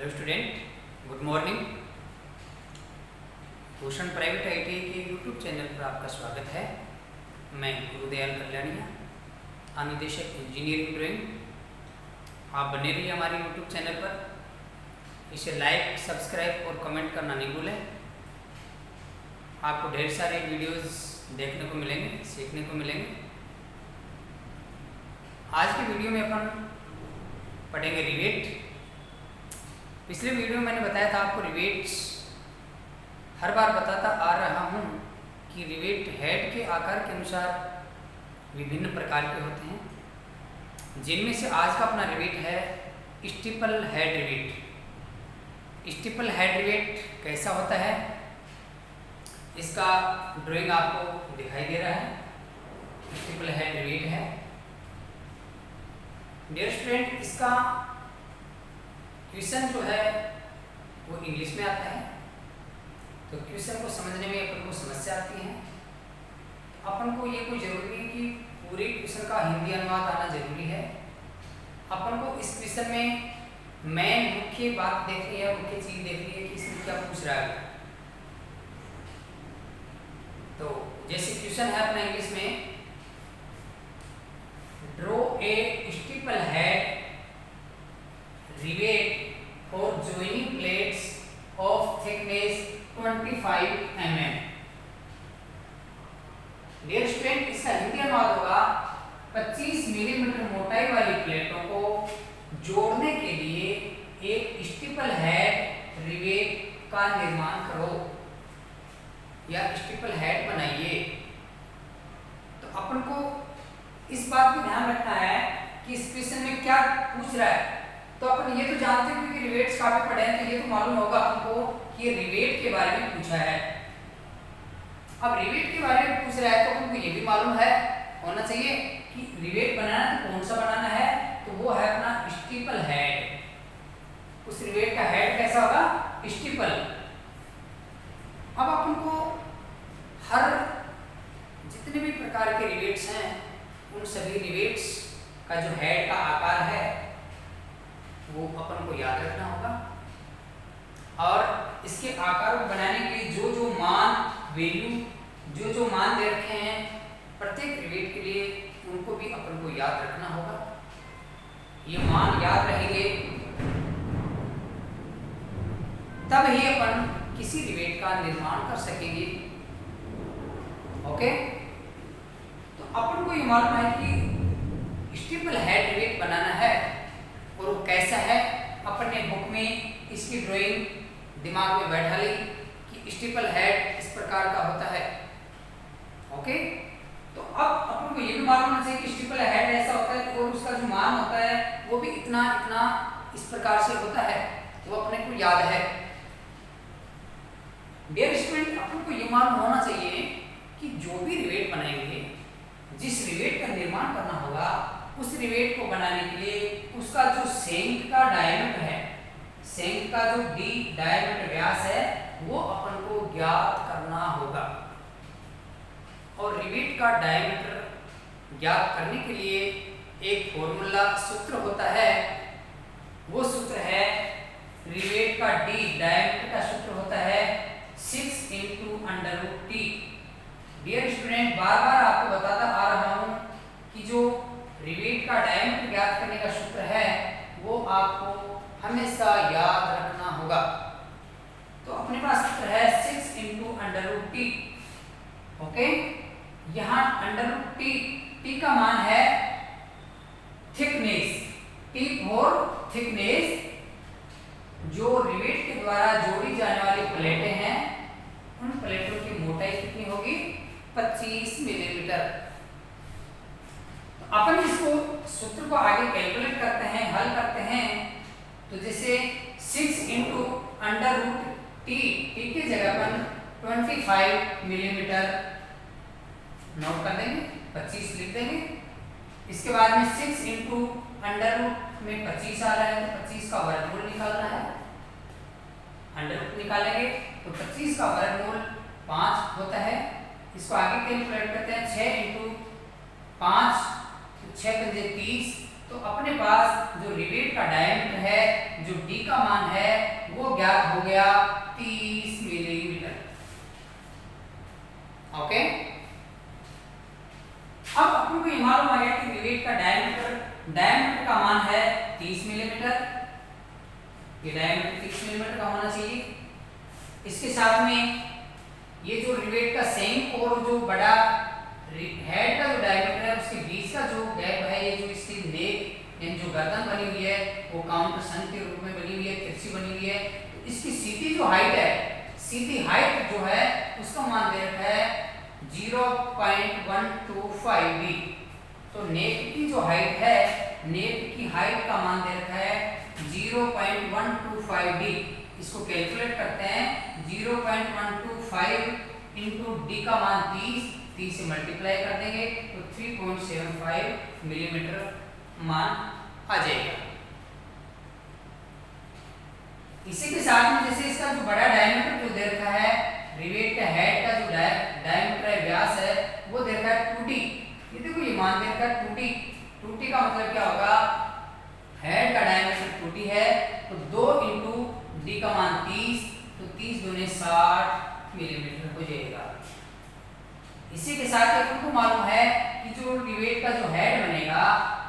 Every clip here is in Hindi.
Hello student, good morning. Bhushan private ITI के यूट्यूब चैनल पर आपका स्वागत है। मैं गुरुदयाल कल्याणिया, अनुदेशक इंजीनियरिंग ड्राइंग। आप बने रहिए हमारे यूट्यूब चैनल पर। इसे लाइक, सब्सक्राइब और कमेंट करना नहीं भूलें। आपको ढेर सारे वीडियोस देखने को मिलेंगे, सीखने को मिलेंगे। आज की वीडियो में अपन पढ़ेंगे रिवेट। पिछले वीडियो में मैंने बताया था आपको रिवेट्स हर बार बताता आ रहा हूँ कि रिवेट हेड के आकार के अनुसार विभिन्न प्रकार के होते हैं, जिनमें से आज का अपना रिवेट है steeple head rivet. Steeple head rivet कैसा होता है, इसका ड्राइंग आपको दिखाई दे रहा है। स्टीपल हेड रिवेट है। डियर स्टूडेंट, इसका क्वेश्चन जो है वो इंग्लिश में आता है, तो क्वेश्चन को समझने में अपन को समस्या आती है। अपन को ये कोई जरूरी नहीं कि पूरे क्वेश्चन का हिंदी अनुवाद आना जरूरी है। अपन को इस क्वेश्चन में मेन मुख्य बात देखनी है, मुख्य चीज देखनी है कि इसमें क्या पूछ रहा है। तो जैसे क्वेश्चन है अपना इंग्लिश में, draw a steeple head rivet for joining plates of thickness 25 mm। Dear student, इसका हिंदी अनुवाद होगा 25 मिलीमीटर मोटाई वाली प्लेटों को जोड़ने के लिए एक स्टीपल हेड रिवेट का निर्माण करो या स्टीपल हेड बनाइए। तो अपन को इस बात को ध्यान रखना है कि इस क्वेश्चन में क्या पूछ रहा है। तो अपन ये तो जानते हैं क्योंकि रिवेट्स काफी पढ़े हैं, तो ये तो मालूम होगा आपको कि ये रिवेट के बारे में पूछा है। अब रिवेट के बारे में पूछ रहा है तो आपको ये भी मालूम है होना चाहिए कि रिवेट बनाना तो कौन सा बनाना है, तो वो है अपना स्टीपल हेड। उस रिवेट का हेड कैसा होगा, स्टीपल। अब अपन को हर जितने भी प्रकार के रिवेट्स हैं उन सभी रिवेट्स का जो हेड का आकार है वो अपन को याद रखना होगा, और इसके आकार को बनाने के लिए जो जो मान वैल्यू जो जो मान दे रखे हैं प्रत्येक रिवेट के लिए उनको भी अपन को याद रखना होगा। ये मान याद रहेंगे तब ही अपन किसी रिवेट का निर्माण कर सकेंगे। ओके, तो अपन को ये मालूम है कि स्टीपल हेड रिवेट बनाना है और वो कैसा है। अपन ने बुक में इसकी ड्राइंग दिमाग में बैठा ली कि स्टीपल हेड इस प्रकार का होता है। ओके, तो अब अपन को ये भी मालूम होना चाहिए कि स्टीपल हेड ऐसा होता है और उसका जो मान होता है वो भी इतना इतना इस प्रकार से होता है, वो अपने को याद है। डियर स्टूडेंट, अपन को ये मालूम होना चाहिए कि जो भी रिवेट बनाएंगे, जिस रिवेट का निर्माण करना होगा, उस रिवेट को बनाने के लिए उसका जो सेंक का डायमीटर है, सेंक का जो डी डायमीटर व्यास है, वो अपन को ज्ञात करना होगा। और रिवेट का डायमीटर ज्ञात करने के लिए एक फॉर्मूला सूत्र होता है। वो सूत्र है रिवेट का डी डायमीटर का सूत्र होता है 6 × √t। डियर स्टूडेंट, बार बार आपको बताता आ रहा हूं कि जो रिवेट का डायमीटर ज्ञात करने का सूत्र है वो आपको हमेशा याद रखना होगा। तो अपने पास सूत्र है 6 × √t। ओके, यहाँ √t का मान है थिकनेस, t फॉर थिकनेस। जो रिवेट के द्वारा जोड़ी जाने वाली प्लेटें हैं उन प्लेटों की मोटाई कितनी होगी, 25 मिलीमीटर। अपन इसको सूत्र को आगे कैलकुलेट करते हैं, हल करते हैं। तो जैसे 6 × √t की जगह पर 25 मिलीमीटर नोट कर देंगे, 25 लिख देंगे। इसके बाद में 6 × में 25 आ रहा है तो 25 का वर्गमूल निकालना है। √ निकालेंगे तो 25 का वर्गमूल 5 होता है। इसको आगे कैलकुलेट करते हैं, 6 × 5 6 × 30। तो अपने पास जो रिवेट का डायमीटर है, जो d का मान है गया 30 मिलीमीटर। ओके, अब अपन को ये मालूम आ गया कि रिवेट का डायमीटर का मान है 30 मिलीमीटर। ये डायमीटर 30 मिलीमीटर का होना चाहिए। इसके साथ में ये जो रिवेट का सेम और जो बड़ा हेड का जो डायमीटर है उसके बीच का जो गैप है, ये जो इसकी नेक यानी जो गर्दन बनी हुई है वो काउंटर सन के रूप में बनी हुई है, तिरछी बनी हुई है। तो इसकी सीधी जो हाइट है, सीधी हाइट जो है उसका मान दे रखा है 0.125 डी। तो नेक की जो हाइट है, नेक की हाइट का मान दे रखा है 0.125 डी। इसको कैलकुलेट करते हैं 0.125 इंटू डी का मान 30 से मल्टीप्लाई कर देंगे तो 3.75 मिलीमीटर मान आ जाएगा। इसी के साथ में जैसे इसका जो बड़ा डायमीटर जो दे रखा है, रिवेट का हेड का जो डायमीटर है, व्यास है, वो दे रखा है 2d। ये देखो ये मान दे रखा है 2d। 2d का मतलब क्या होगा, हेड का डायमीटर 2d है तो 2 इंटू डी का मान 30, तो 30 दूनी 60 मिलीमीटर हो जाएगा। इसी के साथ अपन को मालूम है कि जो रिवेट का जो हेड बनेगा,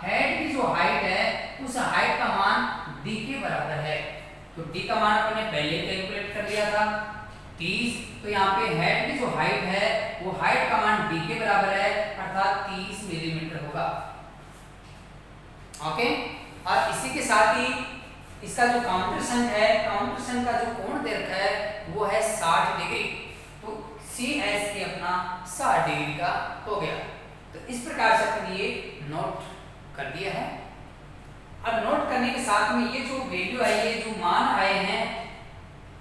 हेड की जो हाइट है उस हाइट का मान डी के बराबर है। तो डी का मान अपने पहले कैलकुलेट कर लिया था 30, तो यहाँ पे हेड की जो हाइट है वो हाइट का मान डी के बराबर है, अर्थात 30 मिलीमीटर होगा। ओके, और इसी के साथ ही इसका जो काउंटर सन है, काउंटर सन का जो कोण दे रखा है वो है 60 डिग्री। तो सी एस के अपना 60 डिग्री का हो गया। तो इस प्रकार से अपन ये नोट कर दिया है। अब नोट करने के साथ में ये जो वैल्यू आई है, जो मान आए हैं,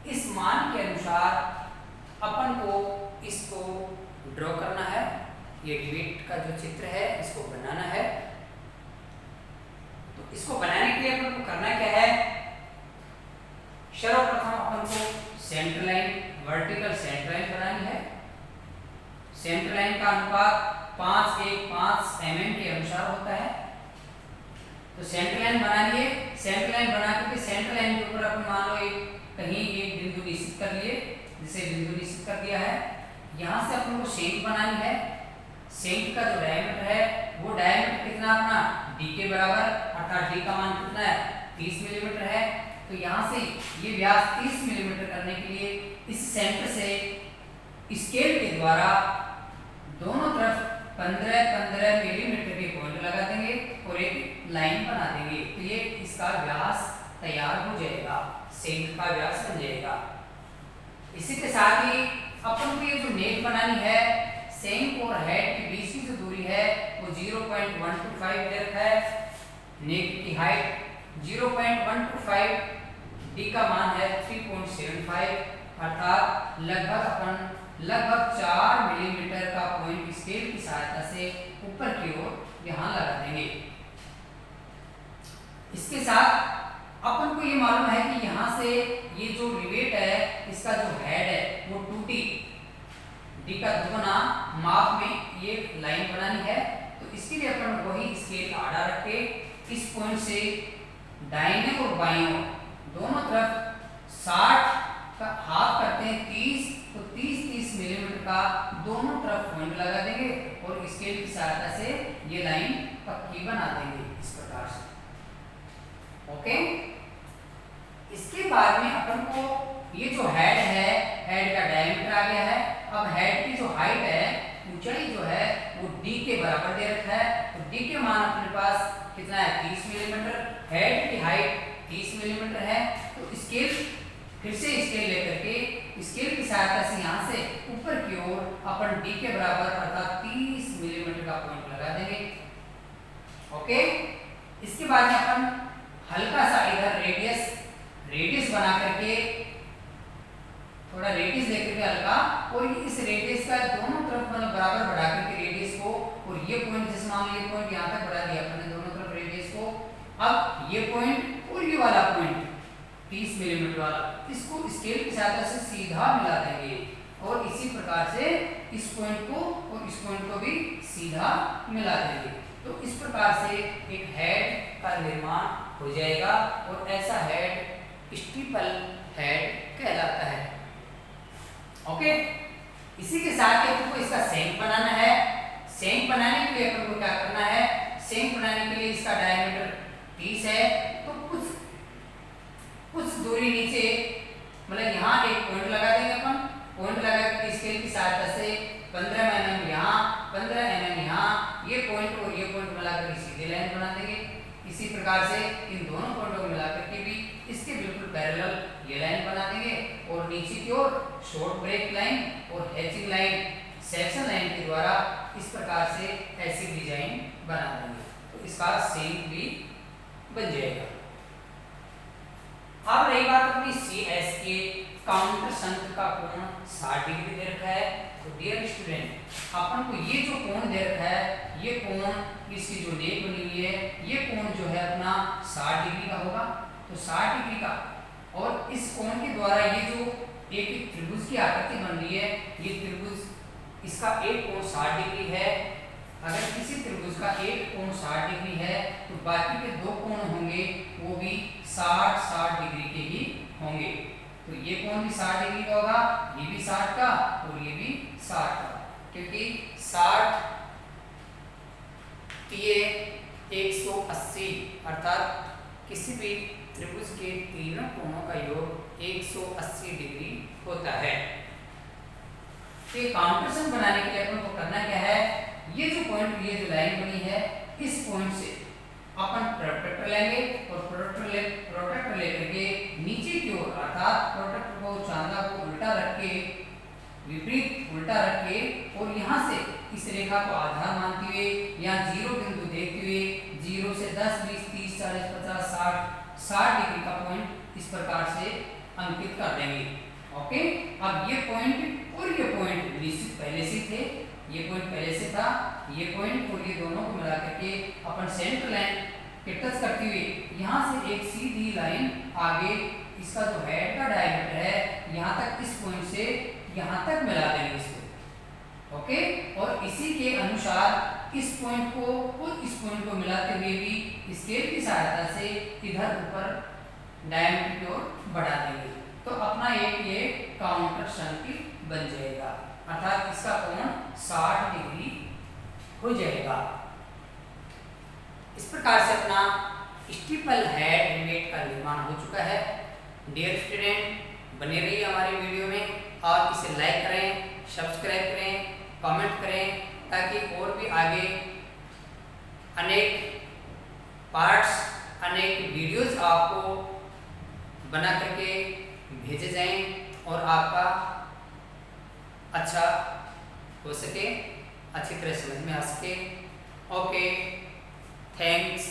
इस मान के अनुसार अपन को इसको ड्रॉ करना है। ये रिवेट का जो चित्र है इसको बनाना है। तो इसको बनाने के लिए अपन को करना क्या है, सर्वप्रथम अपन को centre line, vertical centre line बनानी है। सेंटर लाइन का अनुपात 5:1:5 mm के अनुसार होता है। तो सेंटर लाइन बना लिए। सेंटर लाइन बना करके सेंटर लाइन के ऊपर अपन मान लो कहीं एक बिंदु निश्चित कर लिए, जैसे बिंदु निश्चित कर दिया है। यहाँ से अपन को शेंक बनानी है। शेंक का जो डायमीटर है वो डायमीटर कितना अपना डी के बराबर, अर्थात डी का मान कितना है 30 मिलीमीटर है। तो यहाँ से ये व्यास 30 मिलीमीटर करने के लिए इस सेंटर से स्केल के द्वारा दोनों तरफ 15-15 मिलीमीटर के पॉइंट लगा देंगे और एक लाइन बना देंगे। तो ये इसका व्यास तैयार हो जाएगा, शेंक का व्यास बन जाएगा। इसी के साथ ही अपन को ये जो नेक बनानी है, शेंक और हेड के बीच की जो दूरी है वो 0.125 दे रखा है। नेक की हाइट 0.125, डी का मान है 3.75, अर्थात लगभग 4 मिलीमीटर का पॉइंट स्केल की सहायता से ऊपर की ओर यहाँ लगा देंगे। इसके साथ अपन को ये मालूम है कि यहाँ से ये जो रिवेट है इसका जो हेड है वो 2d, डी का दुगना माप में ये लाइन बनानी है। तो इसके लिए अपन वही स्केल आड़ा रख के इस पॉइंट से दाहिने और बाईं ओर दोनों तरफ 60 का हाफ करते हैं 30, तो 30-30 मिलीमीटर का दोनों तरफ पॉइंट लगा देंगे और स्केल की सहायता से ये लाइन पक्की बना देंगे इस प्रकार से। ओके, इसके बाद में अपन को ये जो हेड है, हेड का डायमीटर आ गया है। अब हेड की जो हाइट है, ऊंचाई जो है वो डी के बराबर दे रखा है। तो डी के मान अपने पास कितना है 30 मिलीमीटर, हेड की हाइट 30 मिलीमीटर है। तो स्केल फिर से स्केल लेकर के स्केल की सहायता से यहाँ से ऊपर की ओर अपन डी के बराबर अर्थात 30 मिलीमीटर का पॉइंट लगा देंगे। ओके, इसके बाद में अपन हल्का सा इधर रेडियस बना करके थोड़ा रेडियस लेकर के हल्का, और इस रेडियस का दोनों तरफ मतलब बराबर बढ़ा करके रेडियस को, और ये पॉइंट जैसे मान लो ये पॉइंट यहाँ तक बढ़ा दिया अपने दोनों तरफ रेडियस को। अब ये पॉइंट और ये वाला पॉइंट 30 मिलीमीटर वाला, इसको स्केल की सहायता से सीधा मिला देंगे और इसी प्रकार से इस पॉइंट को और इस पॉइंट को भी सीधा मिला देंगे। तो इस प्रकार से एक हेड का निर्माण हो जाएगा और ऐसा हेड स्टीपल हेड कहलाता है। ओके, इसी के साथ अपन को इसका सेंक बनाना है। सेंक बनाने के लिए अपन को क्या करना है, सेंक बनाने के लिए इसका डायमीटर 30 है, तो कुछ दूरी नीचे मतलब यहाँ एक पॉइंट लगा देंगे अपन। पॉइंट लगा कर स्केल की सहायता से 15 mm यहाँ, 15 mm यहाँ, ये पॉइंट और ये पॉइंट मिलाकर सीधी लाइन बना देंगे। इसी प्रकार से इन दोनों पॉइंटों को मिलाकर के भी इसके बिल्कुल पैरेलल ये लाइन बना देंगे और नीचे की ओर शॉर्ट ब्रेक लाइन और हैचिंग लाइन, सेक्शन लाइन के द्वारा इस प्रकार से ऐसी डिजाइन बना देंगे, तो इसका सेंक भी बन जाएगा। अब रही बात अपनी CS के काउंटर शंक का कोण 60 डिग्री दे रखा है। तो डियर स्टूडेंट, अपन को ये जो कोण दे रखा है, ये कोण इसकी जो नेक बनी हुई है, ये कोण जो है अपना 60 डिग्री का होगा। तो 60 डिग्री का, और इस कोण के द्वारा ये जो एक त्रिभुज की आकृति बन रही है, ये त्रिभुज इसका एक कोण 60 डिग्री है। अगर किसी त्रिभुज का एक कोण 60 डिग्री है तो बाकी के दो कोण होंगे वो भी 60 डिग्री के ही होंगे। तो ये कोण भी 60 डिग्री का होगा, ये भी 60 का और ये भी 60 का, क्योंकि 60 ये 180 अर्थात किसी भी त्रिभुज के तीनों कोणों का योग 180 डिग्री होता है। तो काउंटरसन बनाने के लिए अपन को करना क्या है, ये जो पॉइंट, ये जो लाइन बनी है, इस पॉइंट से अपन प्रोट्रैक्टर लेंगे और प्रोट्रैक्टर लेकर के नीचे की ओर अर्थात प्रोट्रैक्टर को चांदा को उल्टा रख के, विपरीत उल्टा रख के, और यहाँ से इस रेखा को आधार मानते हुए यहाँ 0 बिंदु देखते हुए 0 से 10, 20, 30, 40, 50, 60 डिग्री का पॉइंट इस प्रकार से अंकित कर देंगे। ओके, अब ये पॉइंट और ये पॉइंट निश्चित पहले से थे, ये पॉइंट पहले से था, ये पॉइंट और ये दोनों को मिला करके अपन सेंटर लाइन के टच करते हुए यहाँ से एक सीधी लाइन आगे इसका जो हेड का डायमीटर है यहाँ तक, इस पॉइंट से यहाँ तक मिला देंगे इसको। ओके, और इसी के अनुसार इस पॉइंट को और इस पॉइंट को मिलाते हुए भी स्केल की सहायता से इधर ऊपर डायमीटर की ओर बढ़ा देंगे, तो अपना एक ये काउंटर शंक बन जाएगा, अर्थात इसका कोण 60 डिग्री हो जाएगा। इस प्रकार से अपना स्टीपल हेड रिवेट का निर्माण हो चुका है। डियर स्टूडेंट, बने रहिए हमारे वीडियो में और इसे लाइक करें, सब्सक्राइब करें, कमेंट करें, ताकि और भी आगे अनेक पार्ट्स, अनेक वीडियोस आपको बना करके भेजे जाएं और आपका अच्छा हो सके, अच्छी तरह समझ में आ सके। Okay, thanks.